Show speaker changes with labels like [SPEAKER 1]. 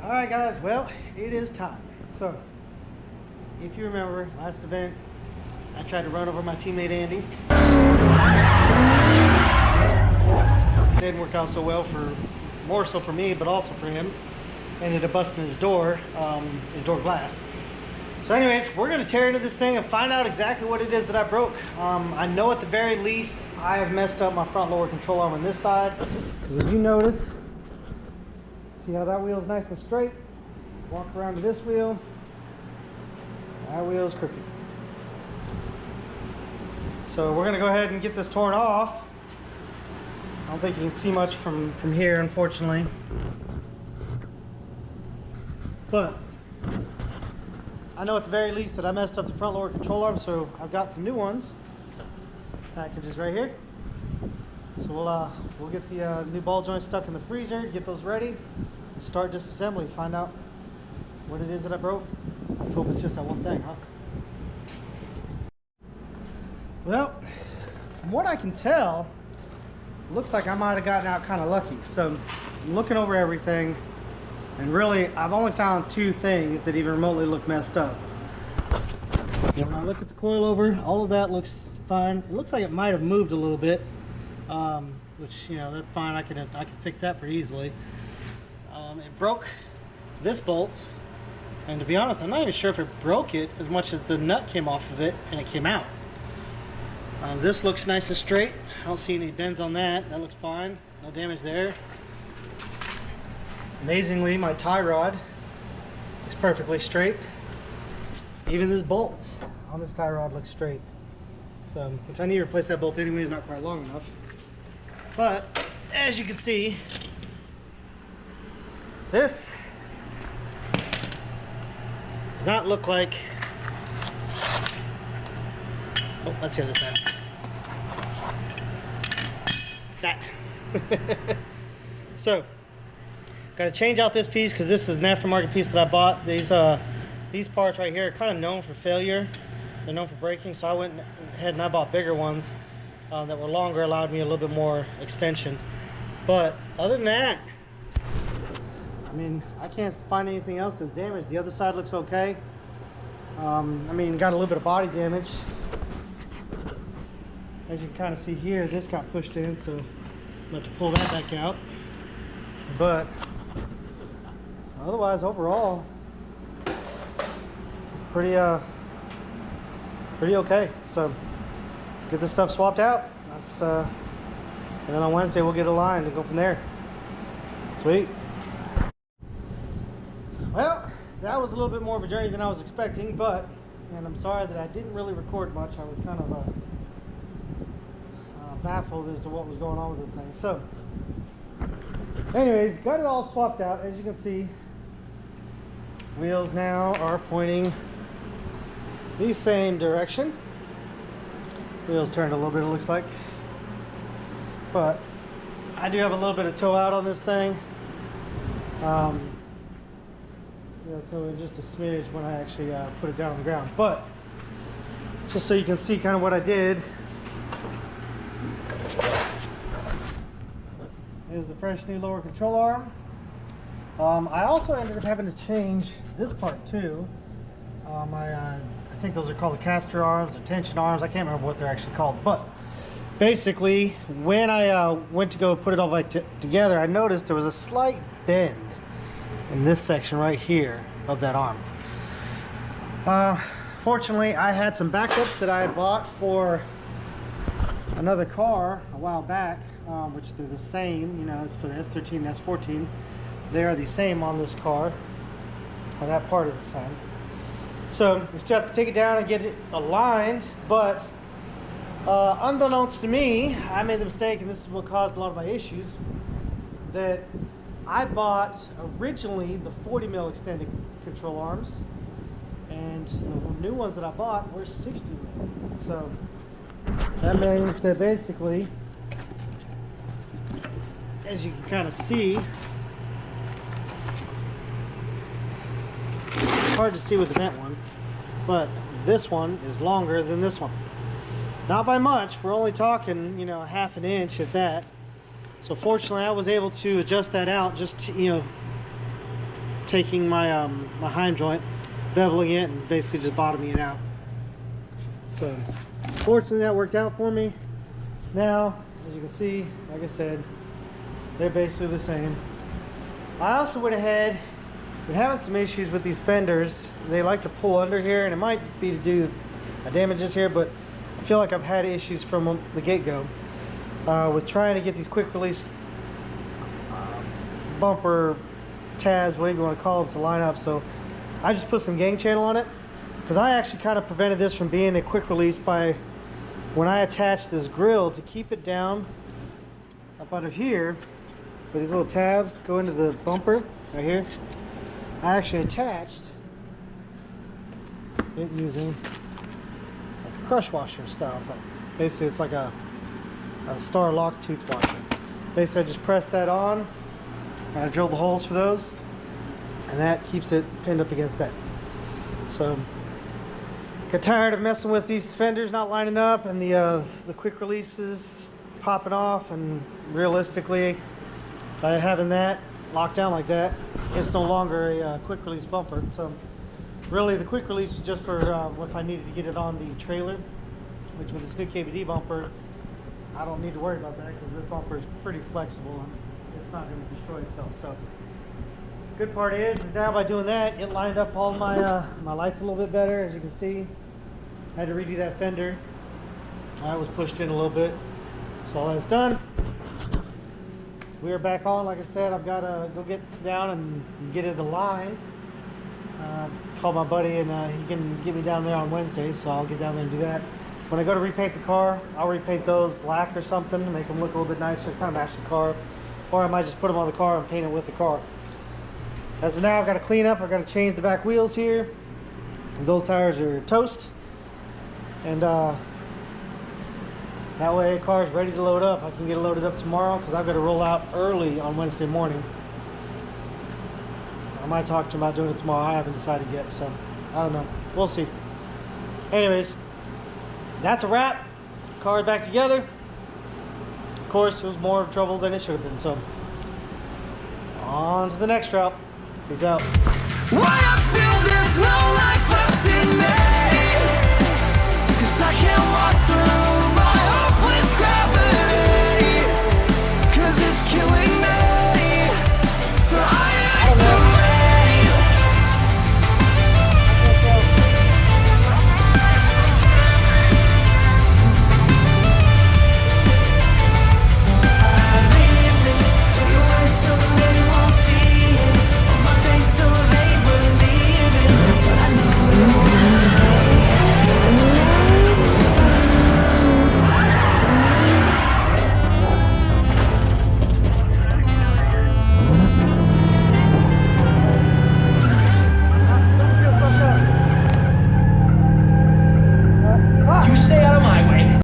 [SPEAKER 1] Alright guys, well, it is time. So, if you remember last event, I tried to run over my teammate Andy. It didn't work out so well, more so for me, but also for him. Ended up busting his door glass. So anyways, we're gonna tear into this thing and find out exactly what it is that I broke. I know at the very least, I have messed up my front lower control arm on this side. Because if you notice, see how that wheel is nice and straight? Walk around to this wheel. That wheel is crooked. So we're gonna go ahead and get this torn off. I don't think you can see much from here, unfortunately. But I know at the very least that I messed up the front lower control arm, so I've got some new ones. Packages right here. So we'll get the new ball joints stuck in the freezer, get those ready, and start disassembly. Find out what it is that I broke. Let's hope it's just that one thing, huh? Well, from what I can tell, looks like I might have gotten out kind of lucky. So I'm looking over everything, and really I've only found two things that even remotely look messed up. When I look at the coilover, all of that looks fine. It looks like it might have moved a little bit, which, you know, that's fine. I can fix that pretty easily. It broke this bolt, and to be honest, I'm not even sure if it broke it as much as the nut came off of it and it came out. This looks nice and straight. I don't see any bends on that. That looks fine. No damage there. Amazingly, my tie rod looks perfectly straight. Even this bolt on this tie rod looks straight. So, which I need to replace that bolt anyway, it's not quite long enough. But as you can see, this does not look like, oh, let's see how this ends. That. So, got to change out this piece because this is an aftermarket piece that I bought. These parts right here are kind of known for failure. They're known for breaking, so I went ahead and I bought bigger ones that were longer, allowed me a little bit more extension. But other than that, I mean, I can't find anything else that's damaged. The other side looks okay. I mean, got a little bit of body damage. As you can kind of see here, this got pushed in, so I'm going to have to pull that back out. But otherwise, overall, pretty okay. So get this stuff swapped out. That's and then on Wednesday we'll get a line and go from there. Sweet. Well, that was a little bit more of a journey than I was expecting, and I'm sorry that I didn't really record much. I was kind of baffled as to what was going on with the thing. So anyways, got it all swapped out. As you can see, wheels now are pointing the same direction. Wheels turned a little bit, it looks like. But I do have a little bit of toe out on this thing. Toe just a smidge when I actually put it down on the ground. But just so you can see kind of what I did. Here's the fresh new lower control arm. I also ended up having to change this part too. I think those are called the caster arms or tension arms. I can't remember what they're actually called. But basically, when I went to go put it all back together, I noticed there was a slight bend in this section right here of that arm. Fortunately, I had some backups that I had bought for another car a while back, which they're the same, you know, it's for the S13 and S14. They are the same on this car, or that part is the same. So we still have to take it down and get it aligned, but unbeknownst to me, I made the mistake, and this is what caused a lot of my issues, that I bought originally the 40 mil extended control arms, and the new ones that I bought were 60 mil. So that means that basically, as you can kind of see, it's hard to see with the bent one, but this one is longer than this one. Not by much, we're only talking, you know, half an inch, if that. So fortunately I was able to adjust that out just to, you know, taking my my hind joint, beveling it, and basically just bottoming it out. So fortunately that worked out for me. Now, as you can see, like I said, they're basically the same. I also went ahead, been having some issues with these fenders. They like to pull under here, and it might be to do damages here, but I feel like I've had issues from the get-go with trying to get these quick release bumper tabs, whatever you want to call them, to line up. So I just put some gang channel on it, because I actually kind of prevented this from being a quick release by when I attached this grill to keep it down up under here, where these little tabs go into the bumper right here. I actually attached it using like a crush washer style thing. Basically it's like a star lock tooth washer. Basically I just press that on and I drill the holes for those, and that keeps it pinned up against that. So got tired of messing with these fenders not lining up and the quick releases popping off, and realistically by having that locked down like that, it's no longer a quick release bumper. So really the quick release is just for if I needed to get it on the trailer, which with this new KBD bumper I don't need to worry about that, because this bumper is pretty flexible and it's not going to destroy itself. So good part is now by doing that, it lined up all my my lights a little bit better. As you can see, I had to redo that fender. I was pushed in a little bit, so all that's done. We are back on. Like I said, I've got to go get down and get it aligned. Call my buddy, and he can get me down there on Wednesday, so I'll get down there and do that. When I go to repaint the car, I'll repaint those black or something to make them look a little bit nicer, kind of match the car. Or I might just put them on the car and paint it with the car. As of now, I've got to clean up. I've got to change the back wheels here. Those tires are toast. And that way the car is ready to load up. I can get it loaded up tomorrow, because I've got to roll out early on Wednesday morning. I might talk to him about doing it tomorrow. I haven't decided yet, so I don't know. We'll see. Anyways, that's a wrap. Car is back together. Of course, it was more trouble than it should have been, so on to the next route. Peace out.
[SPEAKER 2] When I feel there's no life left in me, 'cause I can't walk through